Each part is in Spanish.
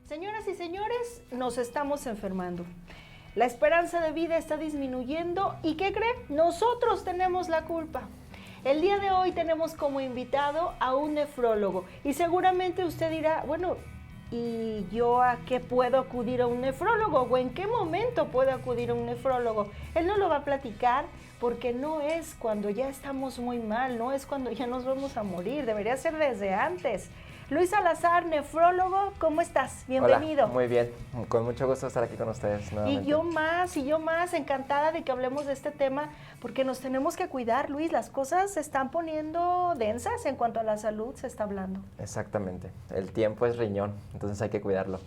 Señoras y señores, nos estamos enfermando. La esperanza de vida está disminuyendo y ¿qué cree? Nosotros tenemos la culpa. El día de hoy tenemos como invitado a un nefrólogo y seguramente usted dirá, bueno, ¿y yo a qué puedo acudir a un nefrólogo? ¿O en qué momento puedo acudir a un nefrólogo? Él no lo va a platicar porque no es cuando ya estamos muy mal, no es cuando ya nos vamos a morir, debería ser desde antes. Luis Salazar, nefrólogo, ¿cómo estás? Bienvenido. Hola, muy bien, con mucho gusto estar aquí con ustedes nuevamente. Y yo más, encantada de que hablemos de este tema, porque nos tenemos que cuidar, Luis, las cosas se están poniendo densas en cuanto a la salud se está hablando. Exactamente, el tiempo es riñón, entonces hay que cuidarlo.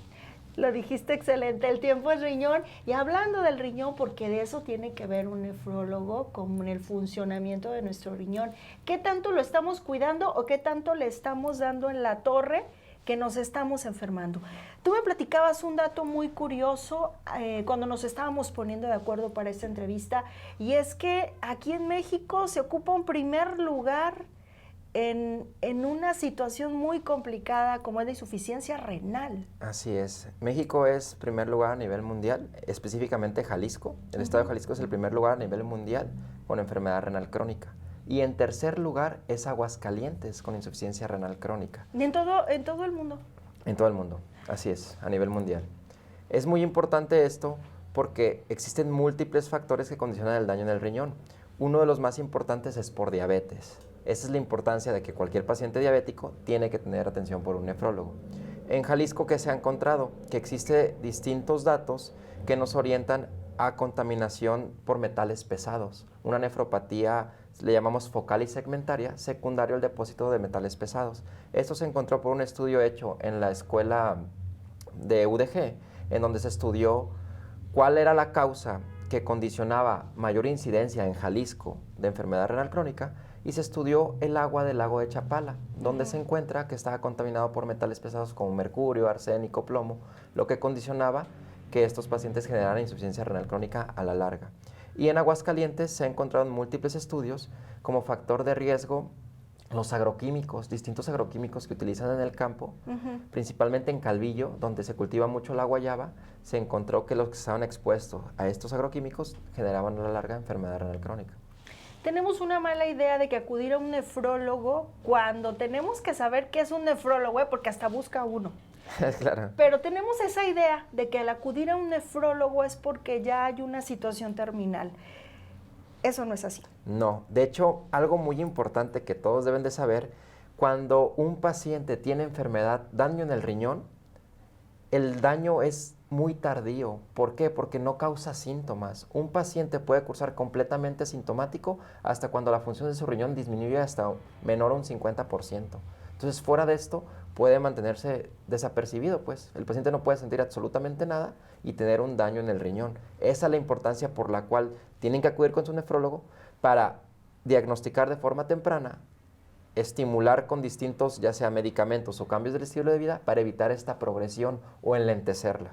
Lo dijiste excelente, el tiempo es riñón. Y hablando del riñón, porque de eso tiene que ver un nefrólogo con el funcionamiento de nuestro riñón. ¿Qué tanto lo estamos cuidando o qué tanto le estamos dando en la torre que nos estamos enfermando? Tú me platicabas un dato muy curioso cuando nos estábamos poniendo de acuerdo para esta entrevista, y es que aquí en México se ocupa un primer lugar en una situación muy complicada como es la insuficiencia renal. Así es. México es primer lugar a nivel mundial, específicamente Jalisco. El estado de Jalisco es el primer lugar a nivel mundial con enfermedad renal crónica. Y en tercer lugar es Aguascalientes con insuficiencia renal crónica. ¿Y en todo el mundo? En todo el mundo, así es, a nivel mundial. Es muy importante esto porque existen múltiples factores que condicionan el daño en el riñón. Uno de los más importantes es por diabetes. Esa es la importancia de que cualquier paciente diabético tiene que tener atención por un nefrólogo. En Jalisco, ¿qué se ha encontrado? Que existen distintos datos que nos orientan a contaminación por metales pesados. Una nefropatía, le llamamos focal y segmentaria, secundario al depósito de metales pesados. Esto se encontró por un estudio hecho en la escuela de UDG, en donde se estudió cuál era la causa que condicionaba mayor incidencia en Jalisco de enfermedad renal crónica, y se estudió el agua del lago de Chapala, donde se encuentra que estaba contaminado por metales pesados como mercurio, arsénico, plomo, lo que condicionaba que estos pacientes generaran insuficiencia renal crónica a la larga. Y en Aguascalientes se han encontrado en múltiples estudios como factor de riesgo los agroquímicos, distintos agroquímicos que utilizan en el campo, principalmente en Calvillo, donde se cultiva mucho la guayaba, se encontró que los que estaban expuestos a estos agroquímicos generaban a la larga enfermedad renal crónica. Tenemos una mala idea de que acudir a un nefrólogo cuando tenemos que saber qué es un nefrólogo, porque hasta busca uno. Claro. Pero tenemos esa idea de que al acudir a un nefrólogo es porque ya hay una situación terminal. Eso no es así. No, de hecho, algo muy importante que todos deben de saber, cuando un paciente tiene enfermedad, daño en el riñón, el daño es muy tardío. ¿Por qué? Porque no causa síntomas. Un paciente puede cursar completamente sintomático hasta cuando la función de su riñón disminuye hasta menor a un 50%. Entonces, fuera de esto, puede mantenerse desapercibido, pues. El paciente no puede sentir absolutamente nada y tener un daño en el riñón. Esa es la importancia por la cual tienen que acudir con su nefrólogo para diagnosticar de forma temprana, estimular con distintos, ya sea medicamentos o cambios del estilo de vida, para evitar esta progresión o enlentecerla.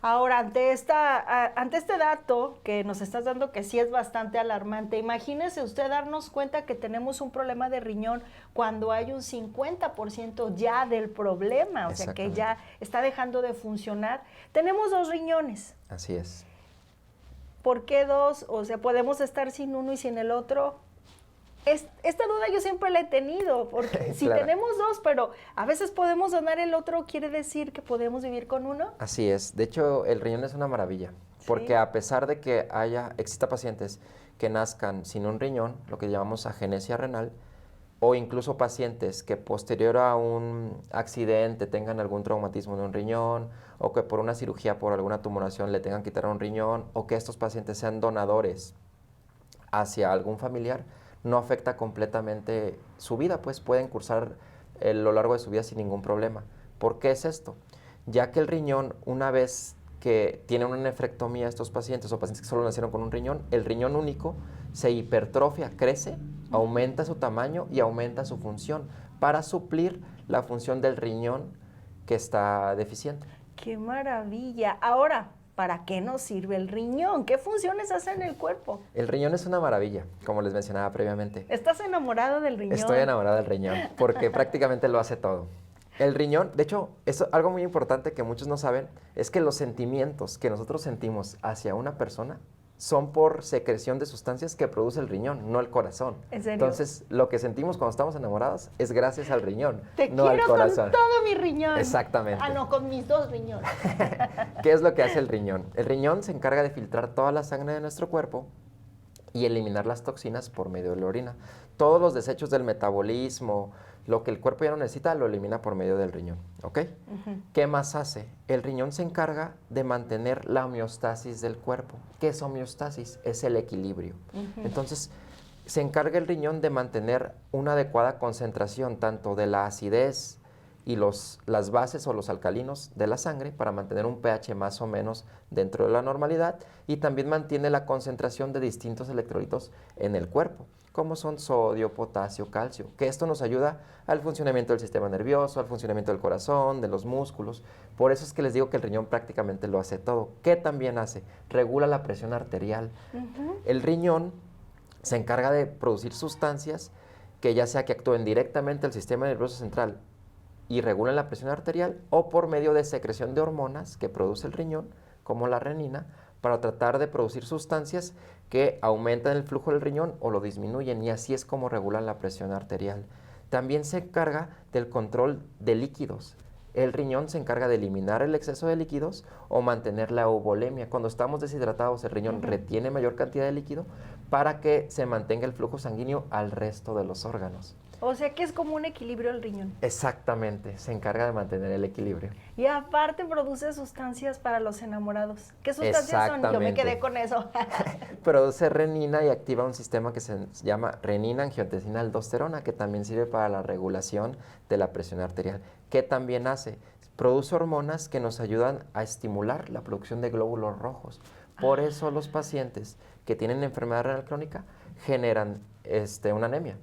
Ahora, ante este dato que nos estás dando, que sí es bastante alarmante, imagínese usted darnos cuenta que tenemos un problema de riñón cuando hay un 50% ya del problema, o sea que ya está dejando de funcionar. Tenemos 2 riñones. Así es. ¿Por qué 2? O sea, ¿podemos estar sin uno y sin el otro? Esta duda yo siempre la he tenido, porque si Claro. tenemos 2, pero a veces podemos donar el otro, ¿quiere decir que podemos vivir con uno? Así es. De hecho, el riñón es una maravilla, porque a pesar de que exista pacientes que nazcan sin un riñón, lo que llamamos agenesia renal, o incluso pacientes que posterior a un accidente tengan algún traumatismo de un riñón, o que por una cirugía, por alguna tumoración le tengan que quitar un riñón, o que estos pacientes sean donadores hacia algún familiar, no afecta completamente su vida, pues pueden cursar lo largo de su vida sin ningún problema. ¿Por qué es esto? Ya que el riñón, una vez que tienen una nefrectomía estos pacientes o pacientes que solo nacieron con un riñón, el riñón único se hipertrofia, crece, aumenta su tamaño y aumenta su función para suplir la función del riñón que está deficiente. ¡Qué maravilla! Ahora, ¿para qué nos sirve el riñón? ¿Qué funciones hace en el cuerpo? El riñón es una maravilla, como les mencionaba previamente. ¿Estás enamorado del riñón? Estoy enamorado del riñón, porque prácticamente lo hace todo. El riñón, de hecho, algo muy importante que muchos no saben, es que los sentimientos que nosotros sentimos hacia una persona son por secreción de sustancias que produce el riñón, no el corazón. ¿En serio? Entonces, lo que sentimos cuando estamos enamorados es gracias al riñón, Te no al quiero corazón. con todo mi riñón. Exactamente. Ah, no, con mis 2 riñones. ¿Qué es lo que hace el riñón? El riñón se encarga de filtrar toda la sangre de nuestro cuerpo y eliminar las toxinas por medio de la orina. Todos los desechos del metabolismo, lo que el cuerpo ya no necesita, lo elimina por medio del riñón, ¿ok? ¿Qué más hace? El riñón se encarga de mantener la homeostasis del cuerpo. ¿Qué es homeostasis? Es el equilibrio. Entonces, se encarga el riñón de mantener una adecuada concentración tanto de la acidez y las bases o los alcalinos de la sangre para mantener un pH más o menos dentro de la normalidad, y también mantiene la concentración de distintos electrolitos en el cuerpo, como son sodio, potasio, calcio, que esto nos ayuda al funcionamiento del sistema nervioso, al funcionamiento del corazón, de los músculos. Por eso es que les digo que el riñón prácticamente lo hace todo. ¿Qué también hace? Regula la presión arterial. El riñón se encarga de producir sustancias que ya sea que actúen directamente al sistema nervioso central y regulan la presión arterial, o por medio de secreción de hormonas que produce el riñón, como la renina, para tratar de producir sustancias que aumentan el flujo del riñón o lo disminuyen, y así es como regulan la presión arterial. También se encarga del control de líquidos. El riñón se encarga de eliminar el exceso de líquidos o mantener la eubolemia. Cuando estamos deshidratados, el riñón retiene mayor cantidad de líquido para que se mantenga el flujo sanguíneo al resto de los órganos. O sea que es como un equilibrio el riñón. Exactamente, se encarga de mantener el equilibrio. Y aparte produce sustancias para los enamorados. ¿Qué sustancias son? Yo me quedé con eso. Produce renina y activa un sistema que se llama renina-angiotensina-aldosterona, que también sirve para la regulación de la presión arterial. ¿Qué también hace? Produce hormonas que nos ayudan a estimular la producción de glóbulos rojos. Por eso los pacientes que tienen enfermedad renal crónica generan una anemia.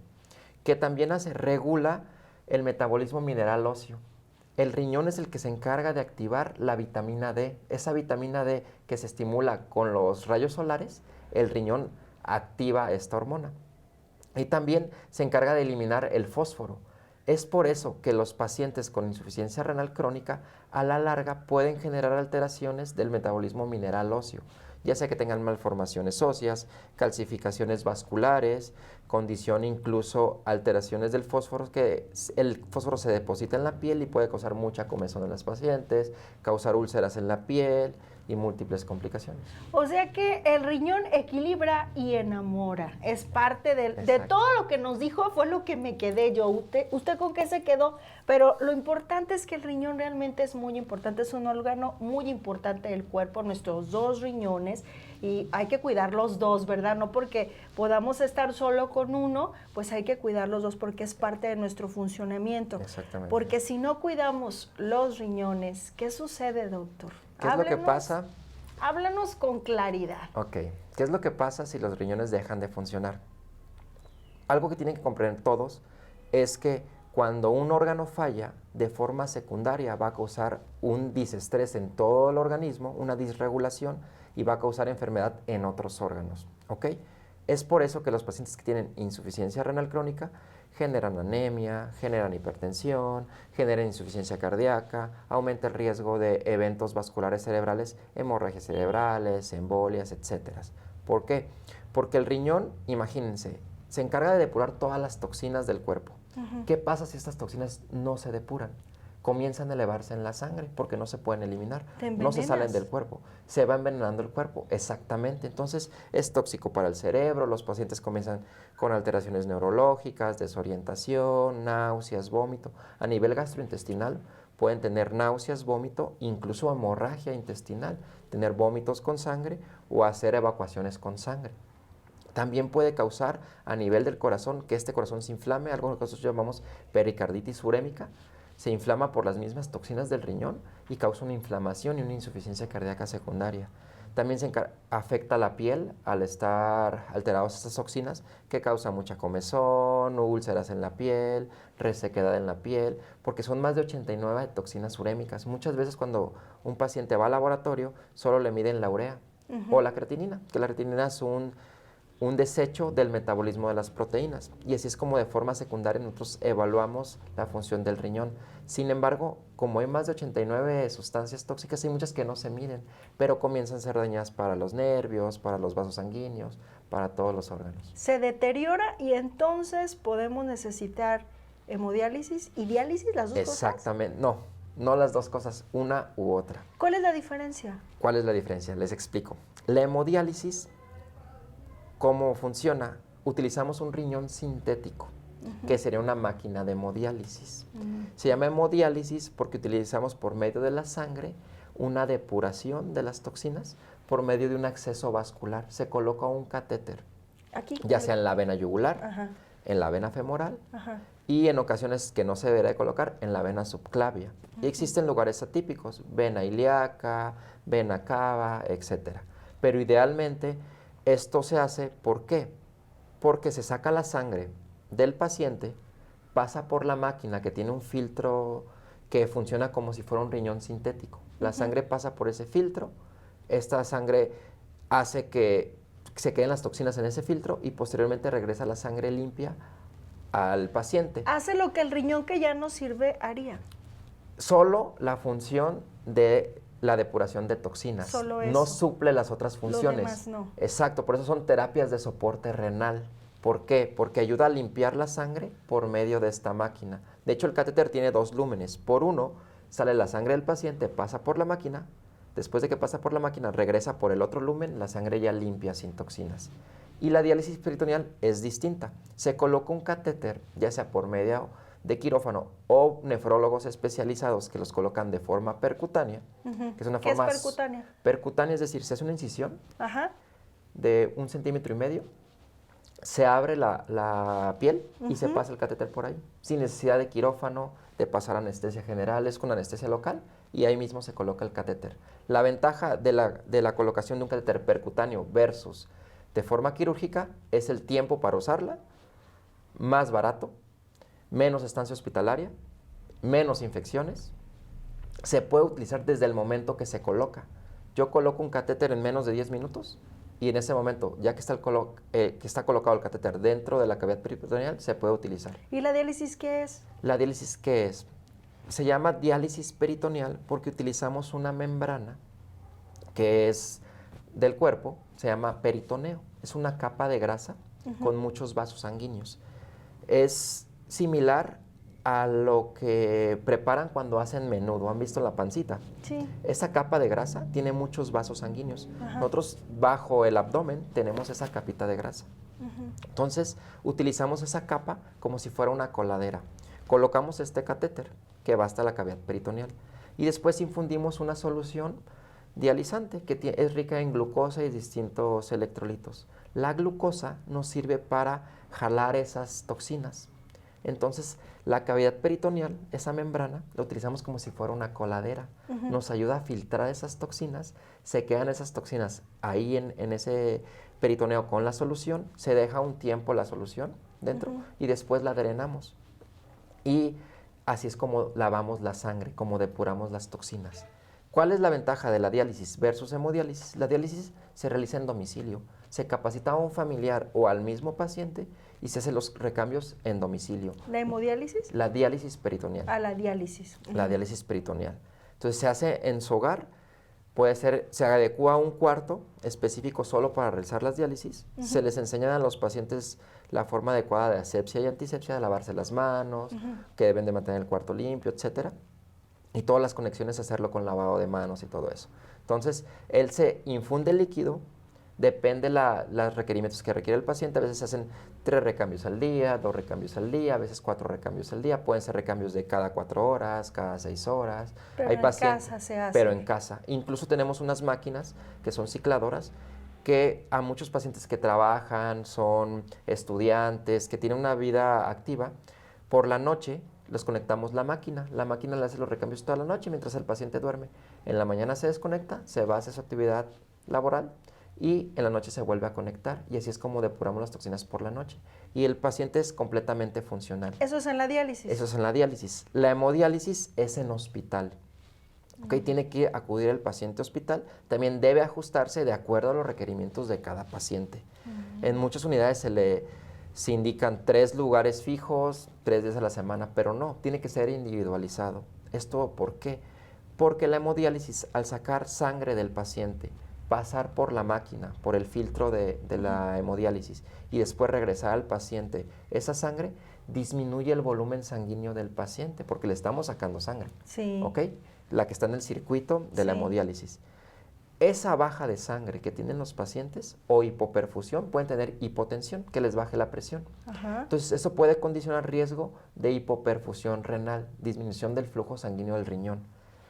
Que también hace, regula el metabolismo mineral óseo. El riñón es el que se encarga de activar la vitamina D. Esa vitamina D que se estimula con los rayos solares, el riñón activa esta hormona. Y también se encarga de eliminar el fósforo. Es por eso que los pacientes con insuficiencia renal crónica a la larga pueden generar alteraciones del metabolismo mineral óseo, ya sea que tengan malformaciones óseas, calcificaciones vasculares, condición incluso alteraciones del fósforo, que el fósforo se deposita en la piel y puede causar mucha comezón en los pacientes, causar úlceras en la piel y múltiples complicaciones. O sea que el riñón equilibra y enamora. Es parte de todo lo que nos dijo, fue lo que me quedé yo. ¿Usted con qué se quedó? Pero lo importante es que el riñón realmente es muy importante, es un órgano muy importante del cuerpo, nuestros 2 riñones, y hay que cuidar los 2, ¿verdad? No porque podamos estar solo con uno, pues hay que cuidar los 2 porque es parte de nuestro funcionamiento. Exactamente. Porque si no cuidamos los riñones, ¿qué sucede, doctor? ¿Qué es lo que pasa? Háblanos con claridad. Ok. ¿Qué es lo que pasa si los riñones dejan de funcionar? Algo que tienen que comprender todos es que cuando un órgano falla, de forma secundaria va a causar un disestrés en todo el organismo, una disregulación, y va a causar enfermedad en otros órganos, ¿ok? Es por eso que los pacientes que tienen insuficiencia renal crónica generan anemia, generan hipertensión, generan insuficiencia cardíaca, aumenta el riesgo de eventos vasculares cerebrales, hemorragias cerebrales, embolias, etc. ¿Por qué? Porque el riñón, imagínense, se encarga de depurar todas las toxinas del cuerpo. ¿Qué pasa si estas toxinas no se depuran? Comienzan a elevarse en la sangre porque no se pueden eliminar, no se salen del cuerpo, se va envenenando el cuerpo, exactamente. Entonces es tóxico para el cerebro, los pacientes comienzan con alteraciones neurológicas, desorientación, náuseas, vómito. A nivel gastrointestinal pueden tener náuseas, vómito, incluso hemorragia intestinal, tener vómitos con sangre o hacer evacuaciones con sangre. También puede causar a nivel del corazón que este corazón se inflame, algo que nosotros llamamos pericarditis urémica. Se inflama por las mismas toxinas del riñón y causa una inflamación y una insuficiencia cardíaca secundaria. También afecta la piel al estar alterados estas toxinas, que causa mucha comezón, úlceras en la piel, resequedad en la piel, porque son más de 89 toxinas urémicas. Muchas veces cuando un paciente va al laboratorio, solo le miden la urea o la creatinina, que la creatinina es un un desecho del metabolismo de las proteínas. Y así es como de forma secundaria nosotros evaluamos la función del riñón. Sin embargo, como hay más de 89 sustancias tóxicas, hay muchas que no se miden, pero comienzan a ser dañadas para los nervios, para los vasos sanguíneos, para todos los órganos. Se deteriora y entonces podemos necesitar hemodiálisis y diálisis, las dos cosas. Exactamente, no las dos cosas, una u otra. ¿Cuál es la diferencia? ¿Cuál es la diferencia? Les explico. La hemodiálisis, ¿cómo funciona? Utilizamos un riñón sintético, que sería una máquina de hemodiálisis. Se llama hemodiálisis porque utilizamos por medio de la sangre una depuración de las toxinas por medio de un acceso vascular. Se coloca un catéter, Aquí, ya sea en la vena yugular, Ajá. en la vena femoral Ajá. y en ocasiones que no se debería de colocar en la vena subclavia. Y existen lugares atípicos, vena ilíaca, vena cava, etc. Pero idealmente esto se hace, ¿por qué? Porque se saca la sangre del paciente, pasa por la máquina que tiene un filtro que funciona como si fuera un riñón sintético. La sangre pasa por ese filtro, esta sangre hace que se queden las toxinas en ese filtro y posteriormente regresa la sangre limpia al paciente. Hace lo que el riñón que ya no sirve haría. Solo la función de la depuración de toxinas. Solo eso. No suple las otras funciones. demás no. Exacto, por eso son terapias de soporte renal. ¿Por qué? Porque ayuda a limpiar la sangre por medio de esta máquina. De hecho, el catéter tiene 2 lúmenes. Por uno, sale la sangre del paciente, pasa por la máquina. Después de que pasa por la máquina, regresa por el otro lumen, la sangre ya limpia, sin toxinas. Y la diálisis peritoneal es distinta. Se coloca un catéter, ya sea por medio de quirófano o nefrólogos especializados que los colocan de forma percutánea, que es una ¿Qué forma... es percutánea? Percutánea, es decir, se hace una incisión Ajá. de 1,5 centímetros, se abre la piel y se pasa el catéter por ahí, sin necesidad de quirófano, de pasar anestesia general, es con anestesia local y ahí mismo se coloca el catéter. La ventaja de la colocación de un catéter percutáneo versus de forma quirúrgica es el tiempo para usarla, más barato, menos estancia hospitalaria, menos infecciones. Se puede utilizar desde el momento que se coloca. Yo coloco un catéter en menos de 10 minutos y en ese momento, ya que está colocado el catéter dentro de la cavidad peritoneal, se puede utilizar. ¿Y la diálisis qué es? ¿La diálisis qué es? Se llama diálisis peritoneal porque utilizamos una membrana que es del cuerpo, se llama peritoneo. Es una capa de grasa con muchos vasos sanguíneos. Es similar a lo que preparan cuando hacen menudo. ¿Han visto la pancita? Sí. Esa capa de grasa tiene muchos vasos sanguíneos. Ajá. Nosotros bajo el abdomen tenemos esa capita de grasa. Entonces utilizamos esa capa como si fuera una coladera. Colocamos este catéter que va hasta la cavidad peritoneal y después infundimos una solución dializante que es rica en glucosa y distintos electrolitos. La glucosa nos sirve para jalar esas toxinas. Entonces, la cavidad peritoneal, esa membrana, la utilizamos como si fuera una coladera. Nos ayuda a filtrar esas toxinas, se quedan esas toxinas ahí en ese peritoneo con la solución, se deja un tiempo la solución dentro y después la drenamos. Y así es como lavamos la sangre, como depuramos las toxinas. ¿Cuál es la ventaja de la diálisis versus hemodiálisis? La diálisis se realiza en domicilio. Se capacita a un familiar o al mismo paciente y se hacen los recambios en domicilio. ¿La hemodiálisis? La diálisis peritoneal. A la diálisis. La diálisis peritoneal. Entonces se hace en su hogar, se adecua un cuarto específico solo para realizar las diálisis. Se les enseña a los pacientes la forma adecuada de asepsia y antisepsia, de lavarse las manos, que deben de mantener el cuarto limpio, etcétera. Y todas las conexiones hacerlo con lavado de manos y todo eso. Entonces, él se infunde el líquido, depende los requerimientos que requiere el paciente. A veces se hacen 3 recambios al día, 2 recambios al día, a veces 4 recambios al día. Pueden ser recambios de cada 4 horas, cada 6 horas. Pero en casa se hace. Pero en casa. Incluso tenemos unas máquinas que son cicladoras que a muchos pacientes que trabajan, son estudiantes, que tienen una vida activa, por la noche les conectamos la máquina le hace los recambios toda la noche mientras el paciente duerme. En la mañana se desconecta, se va a hacer su actividad laboral y en la noche se vuelve a conectar y así es como depuramos las toxinas por la noche. Y el paciente es completamente funcional. Eso es en la diálisis. Eso es en la diálisis. La hemodiálisis es en hospital. ¿ok? Tiene que acudir el paciente al hospital, también debe ajustarse de acuerdo a los requerimientos de cada paciente. En muchas unidades se indican 3 lugares fijos, 3 días a la semana, pero no, tiene que ser individualizado. ¿Esto por qué? Porque la hemodiálisis, al sacar sangre del paciente, pasar por la máquina, por el filtro de la hemodiálisis y después regresar al paciente, esa sangre disminuye el volumen sanguíneo del paciente porque le estamos sacando sangre, Sí. ¿ok? La que está en el circuito de la Sí. hemodiálisis. Esa baja de sangre que tienen los pacientes o hipoperfusión pueden tener hipotensión, que les baje la presión. Ajá. Entonces, eso puede condicionar riesgo de hipoperfusión renal, disminución del flujo sanguíneo del riñón.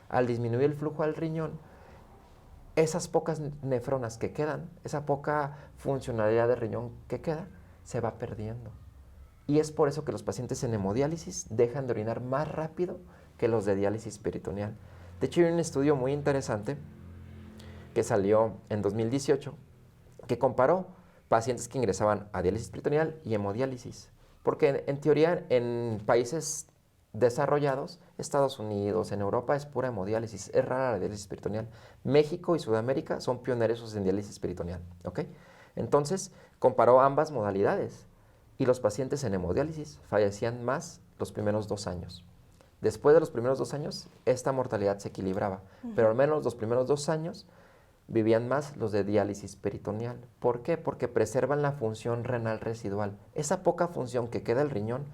Al disminuir el flujo al riñón, esas pocas nefronas que quedan, esa poca funcionalidad del riñón que queda, se va perdiendo. Y es por eso que los pacientes en hemodiálisis dejan de orinar más rápido que los de diálisis peritoneal. De hecho, hay un estudio muy interesante que salió en 2018 que comparó pacientes que ingresaban a diálisis peritoneal y hemodiálisis. Porque en teoría en países desarrollados, Estados Unidos, en Europa es pura hemodiálisis, es rara la diálisis peritoneal. México y Sudamérica son pioneros en diálisis peritoneal, ¿ok? Entonces, comparó ambas modalidades y los pacientes en hemodiálisis fallecían más los primeros 2 años. Después de los primeros 2 años, esta mortalidad se equilibraba, pero al menos los primeros 2 años vivían más los de diálisis peritoneal. ¿Por qué? Porque preservan la función renal residual. Esa poca función que queda el riñón,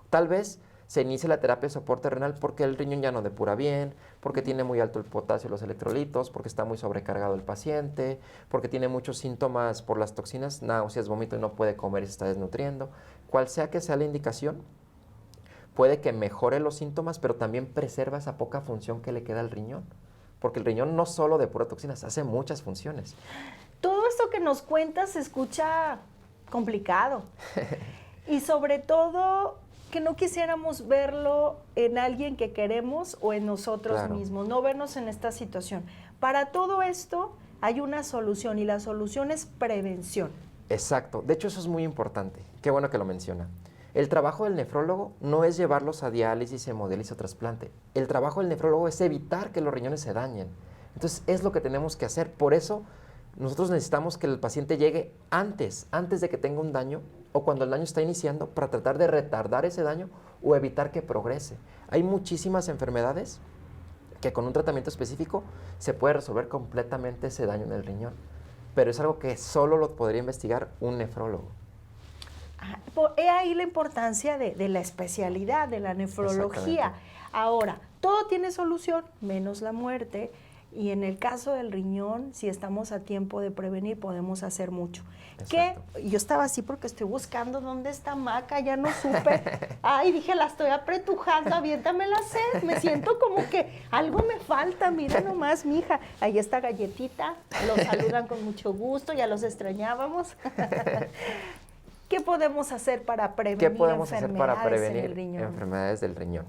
tal vez se inicie la terapia de soporte renal porque el riñón ya no depura bien, porque tiene muy alto el potasio y los electrolitos, porque está muy sobrecargado el paciente, porque tiene muchos síntomas por las toxinas, náuseas, vómito y no puede comer y se está desnutriendo. Cual sea que sea la indicación, puede que mejore los síntomas, pero también preserva esa poca función que le queda al riñón. Porque el riñón no solo depura toxinas, hace muchas funciones. Todo esto que nos cuentas se escucha complicado. Y sobre todo, que no quisiéramos verlo en alguien que queremos o en nosotros mismos, no vernos en esta situación. Para todo esto hay una solución y la solución es prevención. Exacto. De hecho, eso es muy importante. Qué bueno que lo menciona. El trabajo del nefrólogo no es llevarlos a diálisis, hemodiálisis o trasplante. El trabajo del nefrólogo es evitar que los riñones se dañen. Entonces, es lo que tenemos que hacer. Por eso, nosotros necesitamos que el paciente llegue antes de que tenga un daño o cuando el daño está iniciando para tratar de retardar ese daño o evitar que progrese. Hay muchísimas enfermedades que con un tratamiento específico se puede resolver completamente ese daño en el riñón. Pero es algo que solo lo podría investigar un nefrólogo. He ahí la importancia de la especialidad, de la nefrología. Ahora, todo tiene solución, menos la muerte. Y en el caso del riñón, si estamos a tiempo de prevenir, podemos hacer mucho. Que yo estaba así porque estoy buscando dónde está Maca, ya no supe. Ay, dije, la estoy apretujando, aviéntame la sed. Me siento como que algo me falta, mira nomás, mija. Ahí está Galletita, los saludan con mucho gusto, ya los extrañábamos. ¿Qué podemos hacer para prevenir enfermedades del riñón?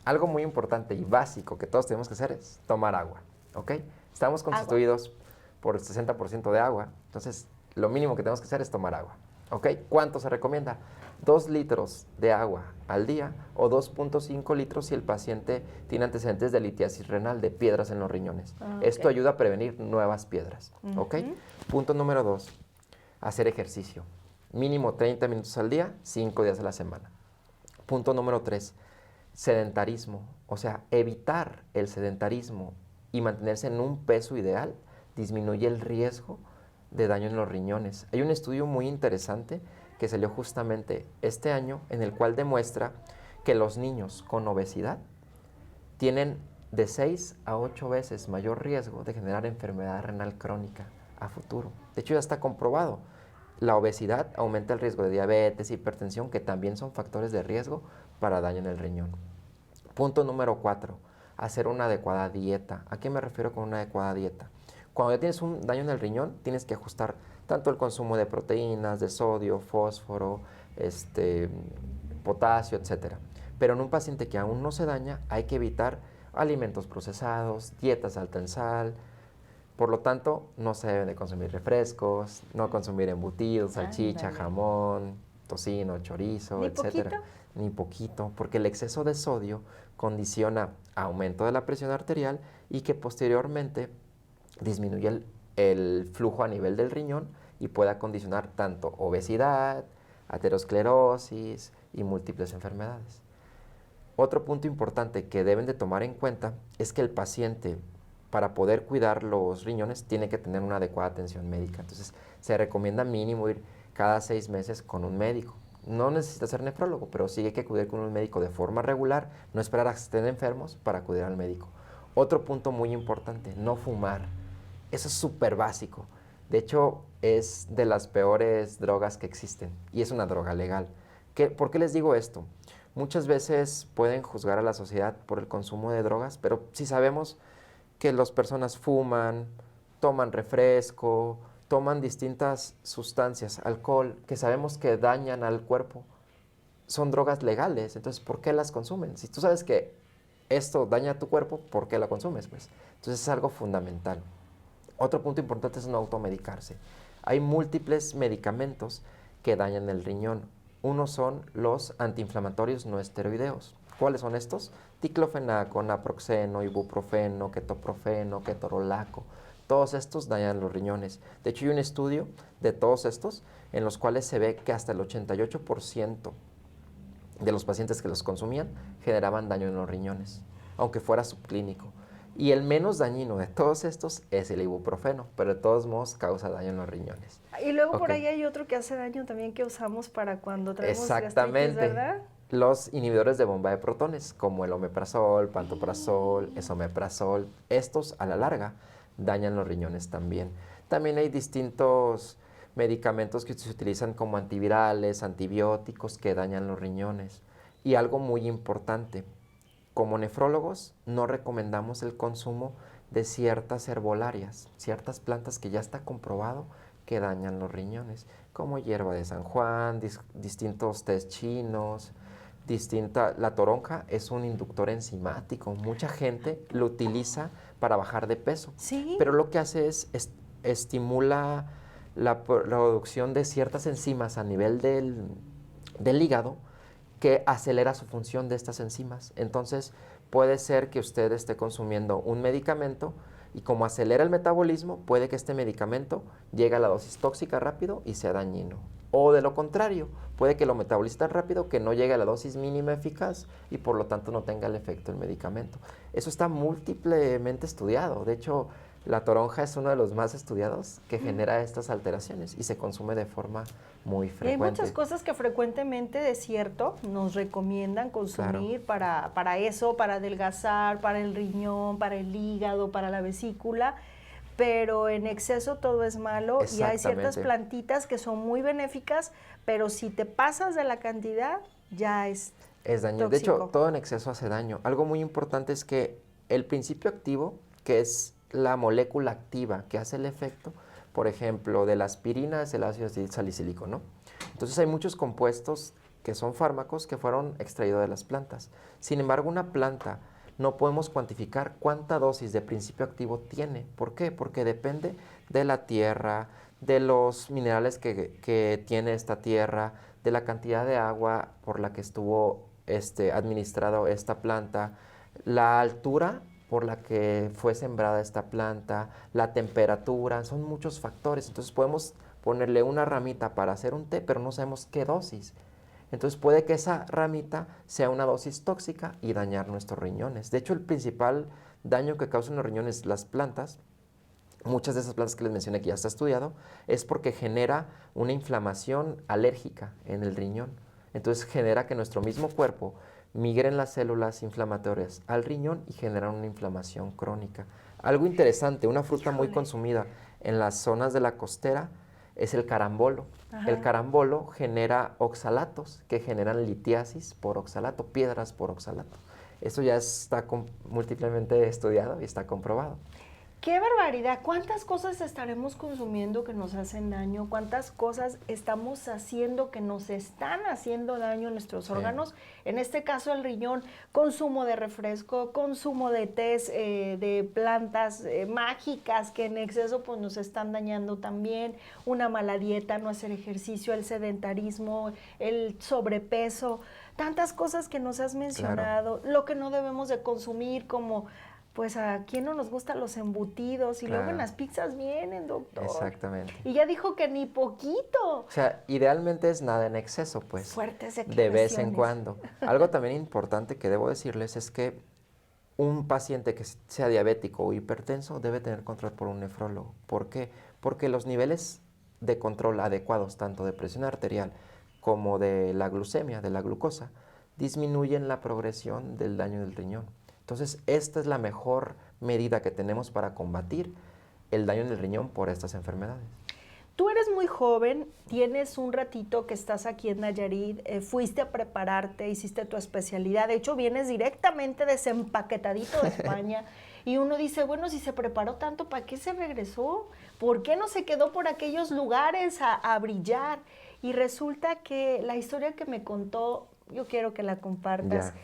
Algo muy importante y básico que todos tenemos que hacer es tomar agua, ¿ok? Estamos constituidos por el 60% de agua, entonces lo mínimo que tenemos que hacer es tomar agua, ¿ok? ¿Cuánto se recomienda? 2 litros de agua al día o 2.5 litros si el paciente tiene antecedentes de litiasis renal, de piedras en los riñones. Esto ayuda a prevenir nuevas piedras, ¿ok? Punto número 2, hacer ejercicio. Mínimo 30 minutos al día, 5 días a la semana. Punto número 3, sedentarismo. O sea, evitar el sedentarismo y mantenerse en un peso ideal disminuye el riesgo de daño en los riñones. Hay un estudio muy interesante que salió justamente este año en el cual demuestra que los niños con obesidad tienen de 6 a 8 veces mayor riesgo de generar enfermedad renal crónica a futuro. De hecho, ya está comprobado. La obesidad aumenta el riesgo de diabetes, hipertensión, que también son factores de riesgo para daño en el riñón. Punto número 4, hacer una adecuada dieta. ¿A qué me refiero con una adecuada dieta? Cuando ya tienes un daño en el riñón, tienes que ajustar tanto el consumo de proteínas, de sodio, fósforo, potasio, etc. Pero en un paciente que aún no se daña, hay que evitar alimentos procesados, dietas altas en sal. Por lo tanto, no se deben de consumir refrescos, no consumir embutidos, salchicha, jamón, tocino, chorizo, ¿Ni etcétera. poquito? Ni poquito, porque el exceso de sodio condiciona aumento de la presión arterial y que posteriormente disminuye el flujo a nivel del riñón y pueda condicionar tanto obesidad, aterosclerosis y múltiples enfermedades. Otro punto importante que deben de tomar en cuenta es que el paciente, para poder cuidar los riñones, tiene que tener una adecuada atención médica. Entonces, se recomienda mínimo ir cada 6 meses con un médico. No necesita ser nefrólogo, pero sí hay que acudir con un médico de forma regular, no esperar a que estén enfermos para acudir al médico. Otro punto muy importante, no fumar. Eso es súper básico. De hecho, es de las peores drogas que existen y es una droga legal. ¿Por qué les digo esto? Muchas veces pueden juzgar a la sociedad por el consumo de drogas, pero si sabemos que las personas fuman, toman refresco, toman distintas sustancias, alcohol, que sabemos que dañan al cuerpo, son drogas legales, entonces ¿por qué las consumen? Si tú sabes que esto daña a tu cuerpo, ¿por qué la consumes? Pues, entonces es algo fundamental. Otro punto importante es no automedicarse. Hay múltiples medicamentos que dañan el riñón. Uno son los antiinflamatorios no esteroideos. ¿Cuáles son estos? Diclofenaco, naproxeno, ibuprofeno, ketoprofeno, ketorolaco. Todos estos dañan los riñones. De hecho, hay un estudio de todos estos en los cuales se ve que hasta el 88% de los pacientes que los consumían generaban daño en los riñones, aunque fuera subclínico. Y el menos dañino de todos estos es el ibuprofeno, pero de todos modos causa daño en los riñones. Y luego por ahí hay otro que hace daño también que usamos para cuando tenemos Exactamente. gastritis, ¿verdad? Los inhibidores de bomba de protones, como el omeprazol, pantoprazol, esomeprazol, estos a la larga dañan los riñones también. También hay distintos medicamentos que se utilizan como antivirales, antibióticos que dañan los riñones. Y algo muy importante, como nefrólogos no recomendamos el consumo de ciertas herbolarias, ciertas plantas que ya está comprobado que dañan los riñones, como hierba de San Juan, distintos tés chinos, la toronja es un inductor enzimático, mucha gente lo utiliza para bajar de peso, ¿Sí? pero lo que hace es estimula la producción de ciertas enzimas a nivel del hígado que acelera su función de estas enzimas. Entonces, puede ser que usted esté consumiendo un medicamento y como acelera el metabolismo, puede que este medicamento llegue a la dosis tóxica rápido y sea dañino. O de lo contrario, puede que lo metabolice tan rápido que no llegue a la dosis mínima eficaz y por lo tanto no tenga el efecto del medicamento. Eso está múltiplemente estudiado. De hecho, la toronja es uno de los más estudiados que genera estas alteraciones y se consume de forma muy frecuente. Y hay muchas cosas que frecuentemente, de cierto, nos recomiendan consumir para eso, para adelgazar, para el riñón, para el hígado, para la vesícula, pero en exceso todo es malo y hay ciertas plantitas que son muy benéficas, pero si te pasas de la cantidad, ya es dañino. De hecho, todo en exceso hace daño. Algo muy importante es que el principio activo, que es la molécula activa que hace el efecto, por ejemplo, de la aspirina es el ácido salicílico, ¿no? Entonces hay muchos compuestos que son fármacos que fueron extraídos de las plantas. Sin embargo, una planta no podemos cuantificar cuánta dosis de principio activo tiene. ¿Por qué? Porque depende de la tierra, de los minerales que tiene esta tierra, de la cantidad de agua por la que estuvo administrado esta planta, la altura por la que fue sembrada esta planta, la temperatura, son muchos factores. Entonces podemos ponerle una ramita para hacer un té, pero no sabemos qué dosis. Entonces puede que esa ramita sea una dosis tóxica y dañar nuestros riñones. De hecho, el principal daño que causan los riñones las plantas, muchas de esas plantas que les mencioné que ya está estudiado, es porque genera una inflamación alérgica en el riñón. Entonces genera que nuestro mismo cuerpo migren las células inflamatorias al riñón y generan una inflamación crónica. Algo interesante, una fruta muy consumida en las zonas de la costera es el carambolo. Ajá. El carambolo genera oxalatos que generan litiasis por oxalato, piedras por oxalato. Eso ya está múltiplemente estudiado y está comprobado. ¡Qué barbaridad! ¿Cuántas cosas estaremos consumiendo que nos hacen daño? ¿Cuántas cosas estamos haciendo que nos están haciendo daño a nuestros órganos? En este caso el riñón, consumo de refresco, consumo de tés, de plantas mágicas que en exceso pues nos están dañando también, una mala dieta, no hacer ejercicio, el sedentarismo, el sobrepeso, tantas cosas que nos has mencionado, lo que no debemos de consumir como... Pues a quién no nos gustan los embutidos y luego en las pizzas vienen, doctor. Exactamente. Y ya dijo que ni poquito. O sea, idealmente es nada en exceso, pues. Fuertes declaraciones. De vez en cuando. Algo también importante que debo decirles es que un paciente que sea diabético o hipertenso debe tener control por un nefrólogo. ¿Por qué? Porque los niveles de control adecuados, tanto de presión arterial como de la glucemia, de la glucosa, disminuyen la progresión del daño del riñón. Entonces, esta es la mejor medida que tenemos para combatir el daño en el riñón por estas enfermedades. Tú eres muy joven, tienes un ratito que estás aquí en Nayarit, fuiste a prepararte, hiciste tu especialidad, de hecho vienes directamente desempaquetadito de España y uno dice, bueno, si se preparó tanto, ¿para qué se regresó? ¿Por qué no se quedó por aquellos lugares a brillar? Y resulta que la historia que me contó, yo quiero que la compartas. Ya.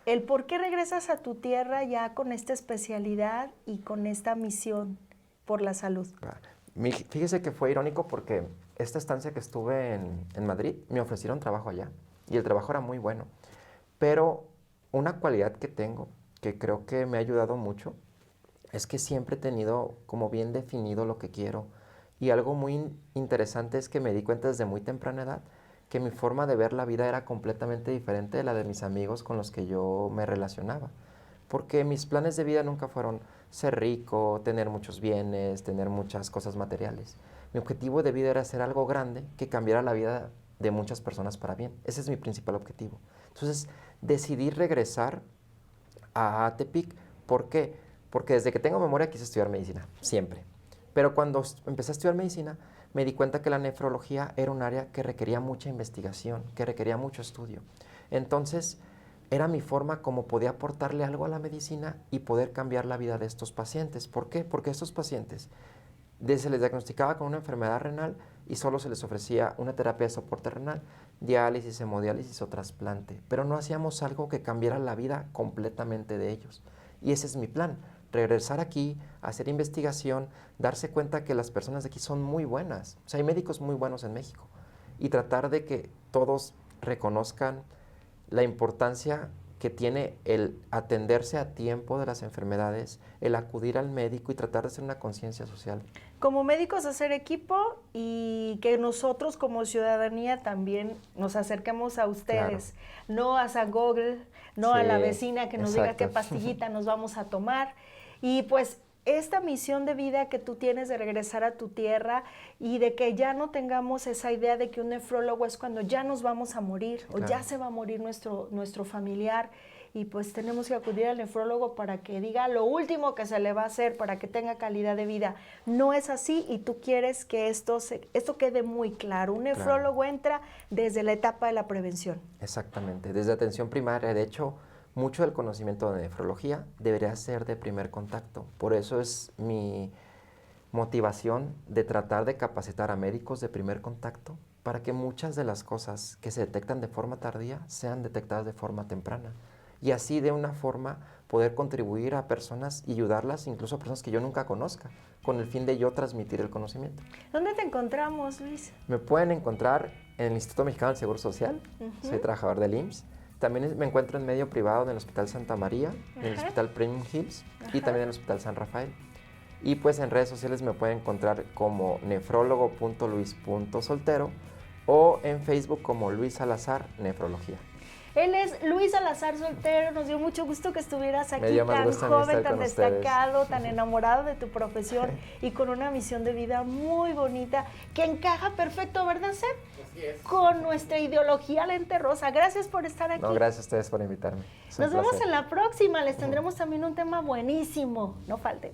El por qué regresas a tu tierra ya con esta especialidad y con esta misión por la salud. Fíjese que fue irónico porque esta estancia que estuve en Madrid, me ofrecieron trabajo allá y el trabajo era muy bueno. Pero una cualidad que tengo, que creo que me ha ayudado mucho, es que siempre he tenido como bien definido lo que quiero. Y algo muy interesante es que me di cuenta desde muy temprana edad que mi forma de ver la vida era completamente diferente de la de mis amigos con los que yo me relacionaba. Porque mis planes de vida nunca fueron ser rico, tener muchos bienes, tener muchas cosas materiales. Mi objetivo de vida era hacer algo grande que cambiara la vida de muchas personas para bien. Ese es mi principal objetivo. Entonces, decidí regresar a Tepic. ¿Por qué? Porque desde que tengo memoria quise estudiar medicina, siempre. Pero cuando empecé a estudiar medicina, me di cuenta que la nefrología era un área que requería mucha investigación, que requería mucho estudio. Entonces, era mi forma como podía aportarle algo a la medicina y poder cambiar la vida de estos pacientes. ¿Por qué? Porque estos pacientes se les diagnosticaba con una enfermedad renal y solo se les ofrecía una terapia de soporte renal, diálisis, hemodiálisis o trasplante. Pero no hacíamos algo que cambiara la vida completamente de ellos. Y ese es mi plan. Regresar aquí, hacer investigación, darse cuenta que las personas de aquí son muy buenas. O sea, hay médicos muy buenos en México. Y tratar de que todos reconozcan la importancia que tiene el atenderse a tiempo de las enfermedades, el acudir al médico y tratar de hacer una conciencia social. Como médicos hacer equipo y que nosotros como ciudadanía también nos acerquemos a ustedes, claro. No a San Google, no a la vecina que nos diga qué pastillita nos vamos a tomar. Y pues esta misión de vida que tú tienes de regresar a tu tierra y de que ya no tengamos esa idea de que un nefrólogo es cuando ya nos vamos a morir o ya se va a morir nuestro familiar y pues tenemos que acudir al nefrólogo para que diga lo último que se le va a hacer para que tenga calidad de vida. No es así y tú quieres que esto quede muy claro. Un nefrólogo entra desde la etapa de la prevención. Exactamente, desde atención primaria. De hecho, mucho del conocimiento de nefrología debería ser de primer contacto. Por eso es mi motivación de tratar de capacitar a médicos de primer contacto para que muchas de las cosas que se detectan de forma tardía sean detectadas de forma temprana. Y así de una forma poder contribuir a personas y ayudarlas, incluso a personas que yo nunca conozca, con el fin de yo transmitir el conocimiento. ¿Dónde te encontramos, Luis? Me pueden encontrar en el Instituto Mexicano del Seguro Social. Soy trabajador del IMSS. También me encuentro en medio privado en el Hospital Santa María, en el Hospital Premium Hills y también en el Hospital San Rafael. Y pues en redes sociales me pueden encontrar como nefrólogo.luis.soltero o en Facebook como Luis Salazar Nefrología. Él es Luis Salazar Soltero, nos dio mucho gusto que estuvieras aquí, tan joven, tan destacado, tan enamorado de tu profesión y con una misión de vida muy bonita que encaja perfecto, ¿verdad, Seth? Así es. Con nuestra ideología lente rosa. Gracias por estar aquí. No, gracias a ustedes por invitarme. Nos vemos en la próxima, les tendremos también un tema buenísimo, no falten.